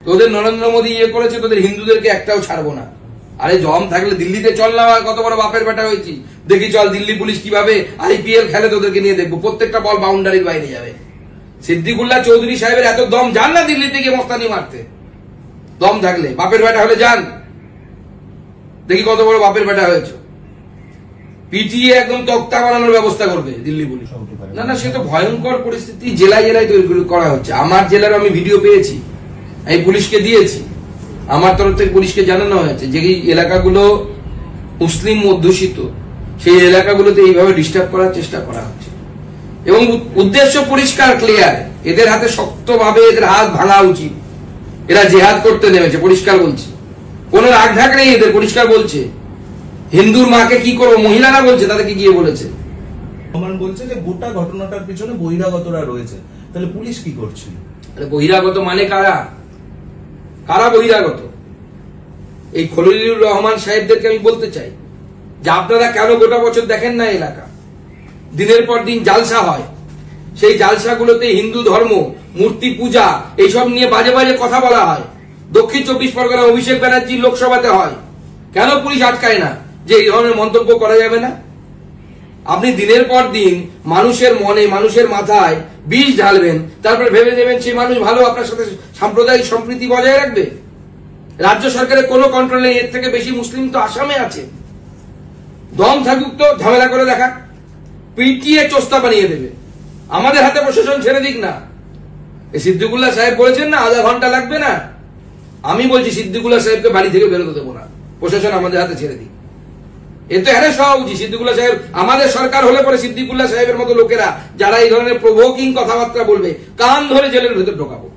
তোদের নরেন্দ্র মোদী ইয়ে করেছে, তোদের হিন্দুদেরকে একটাও ছাড়বো না। আরে জম থাকলে দিল্লিতে চল না, কত বড় বাপের বেটা হয়েছি, দেখি চল দিল্লি পুলিশ কিভাবে IPL খেলে, তোদেরকে নিয়ে দেখবো। প্রত্যেকটা বল বাউন্ডারির বাইরে যাবে। সিদ্দিকুল্লাহ চৌধুরী সাহেবের এত দম, যান না দিল্লিতে গিয়ে মস্তানি মারতে। দম থাকলে বাপের বেটা হলে যান, দেখি কত বড় বাপের বেটা হয়েছে। পিটিয়ে একদম তক্তা বানানোর ব্যবস্থা করবে দিল্লি পুলিশ। না না, সে তো ভয়ঙ্কর পরিস্থিতি জেলায় জেলায় তৈরি করা হচ্ছে। আমার জেলার আমি ভিডিও পেয়েছি, আমি পুলিশকে দিয়েছি, আমার তরফ থেকে পুলিশকে জানানো হয়েছে যে এই এলাকাগুলো মুসলিম অধ্যুষিত, সেই এলাকাগুলোতে এইভাবে ডিস্টার্ব করার চেষ্টা করা হচ্ছে এবং উদ্দেশ্য পরিষ্কার ক্লিয়ার। এদের হাতে শক্তভাবে এদের হাত ভাঙা উচিত। এরা জেহাদ করতে নেমেছে, পরিষ্কার বলছে, কোন রাগ ঢাক নেই এদের, পরিষ্কার বলছে। হিন্দুর মাকে কি করবো, মহিলারা বলছে, তাদেরকে গিয়ে বলেছে। বলছে যে গোটা ঘটনাটার পিছনে বহিরাগতরা রয়েছে, তাহলে পুলিশ কি করছে? বহিরাগত মানে কারা? কারা বহিরাগত? এই খলিলুর রহমান সাহেবদেরকে আমি বলতে চাই যে আপনারা কেন গোটা বছর দেখেন না এলাকা, দিনের পর দিন জালসা হয়, সেই জালসাগুলোতে হিন্দু ধর্ম, মূর্তি পূজা এইসব নিয়ে বাজে বাজে কথা বলা হয়। দক্ষিণ 24 পরগনা অভিষেক ব্যানার্জি লোকসভাতে হয়, কেন পুলিশ আটকায় না যে এই ধরনের মন্তব্য করা যাবে না? আপনি দিনের পর দিন মানুষের মনে, মানুষের মাথায় বিষ ঢালবেন, তারপরে ভেবে দেবেন সেই মানুষ ভালো, আপনার সাথে সাম্প্রদায়িক সম্প্রীতি বজায় রাখবে। রাজ্য সরকারের কোনো কন্ট্রোল নেই, এর থেকে বেশি মুসলিম তো আসামে আছে। দম থাকুক তো ঝামেলা করে দেখা, পিটিয়ে চোস্তা বানিয়ে দেবে। আমাদের হাতে প্রশাসন ছেড়ে দিক না। এই সিদ্দিকুল্লাহ সাহেব বলেছেন না আধা ঘন্টা লাগবে না, আমি বলছি সিদ্দিকুল্লাহ সাহেবকে বাড়ি থেকে বেরোতে দেবো না, প্রশাসন আমাদের হাতে ছেড়ে দিক। এ তো হ্যাঁ হওয়া উচিত। সিদ্দিকুল্লাহ সাহেব আমাদের সরকার হলে পরে সিদ্দিকুল্লাহ সাহেবের মতো লোকেরা যারা এই ধরনের প্রভোকিং কথাবার্তা বলবে, কান ধরে জেলের ভেতর ঢোকাবো।